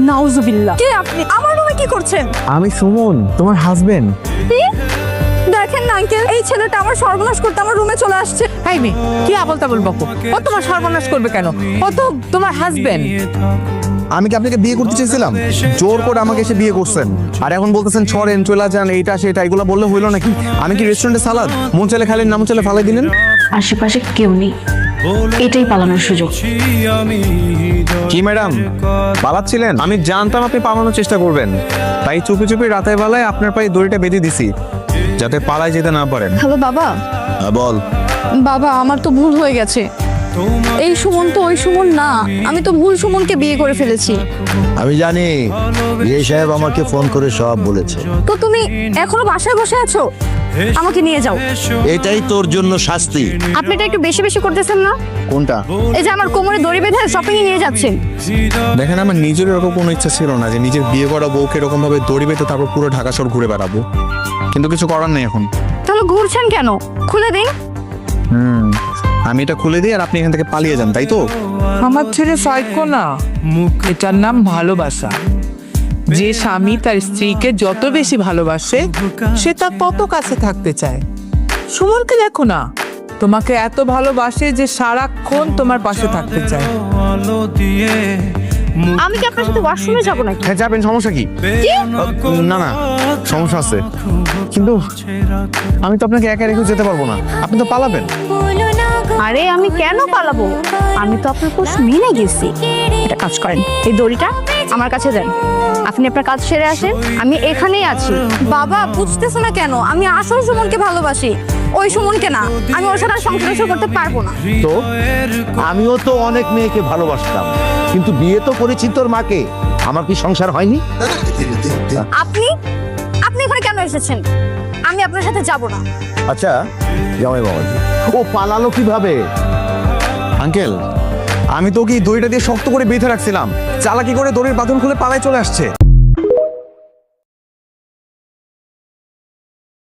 নাউজুবিল্লাহ। কে আপনি? আমার রুমে কি করছেন? আমি সুমন, তোমার হাজবেন্ড। কি? দেখেন না আঙ্কেল, এই ছেলেটা আমার সর্বনাশ করতে আমার রুমে চলে আসছে। হাই মেয়ে, কি আবল তাবল বকো? ও তোমার সর্বনাশ করবে কেন? ও তো তোমার হাজবেন্ড। আমি কি আপনাকে বিয়ে করতে চেয়েছিলাম? জোর করে আমাকে এসে বিয়ে করছেন, আর এখন বলতেছেন ছড়েন চলে যান, এইটা সেটা, এগুলো বললে হইলো নাকি? আমি কি রেস্টুরেন্টে সালাদ মন চাইলে খাইলেন, না মন চাইলে ফালাই দিলেন? আশেপাশে কেউ নেই, এটাই পালানোর সুযোগ। কি ম্যাডাম পালাচ্ছিলেন? আমি জানতাম আপনি পালানোর চেষ্টা করবেন, তাই চুপি চুপি রাতের বেলায় আপনার পায়ে দড়িটা বেঁধে দিছি, যাতে পালাই যেতে না পারেন। হ্যালো বাবা। বল। বাবা, আমার তো ভুল হয়ে গেছে। এই সুমন তো ওই সুমন না, আমি তো ভুল সুমনকে বিয়ে করে ফেলেছি। আমি জানি, বিয়ে সাহেব আমাকে ফোন করে সব বলেছে। তো তুমি এখনো বাসায় বসে আছো? আমাকে নিয়ে যাও। এটাই তোর জন্য শাস্তি। আপনি এটা একটু বেশি বেশি করতেছেন না? কোনটা? এই যে আমার কোমরে দড়ি বেঁধে শপিং এ নিয়ে যাচ্ছেন। দেখেন, আমার নিজের এরকম কোনো ইচ্ছা ছিল না যে নিজের বিয়ে করা বউকে এরকম ভাবে দড়ি বেঁধে তারপর পুরো ঢাকা শহর ঘুরে বেড়াবো, কিন্তু কিছু করার নেই এখন। তাহলে ঘুরছেন কেন? খুলে দিন। আমি এটা খুলে দিই আর আপনি এখান থেকে পালিয়ে যান, তাই তো? আমার ছেলে সাইকো না, এটার নাম ভালোবাসা। যে স্বামী তার স্ত্রীকে যত বেশি ভালোবাসে, সে তার তত কাছে থাকতে চায়। সুমনকে দেখো না, তোমাকে এত ভালোবাসে যে সারাক্ষণ তোমার পাশে থাকতে চায়। আমি কি আপনার সাথে ওয়াশরুমে যাবো নাকি? হ্যাঁ যাবেন, সমস্যা কি? না না, সমস্যা আছে, কিন্তু আমি তো আপনাকে একা রেখে যেতে পারবো না, আপনি তো পালাবেন। আরে আমি কেন পালাবো? আমি তো আপনার কোর্স মেনে গেছি। এটা কাজ করেন, এই দড়িটা আমার কাছে দেন, আপনি আপনার কাজ সেরে আসেন, আমি এখানেই আছি। বাবা বুঝতেছ না কেন? আমি আসল সুমনকে ভালোবাসি, ওই সুমনকে না। আমি ওর সাথে সংসার করতে পারবো না। তো আমিও তো অনেক মেয়েকে ভালোবাসতাম, কিন্তু বিয়ে তো করেছি তোর মাকে। আমার কি সংসার হয়নি? আপনি আপনি এখানে কেন এসেছেন? আমি আপনার সাথে যাব না। আচ্ছা জামাই বাবাজি, ও পালালো কিভাবে? আঙ্কেল, আমি তো ওকে এই দড়িটা দিয়ে শক্ত করে বেঁধে রাখছিলাম, চালাকি করে দড়ির বাঁধন খুলে পালায় চলে আসছে।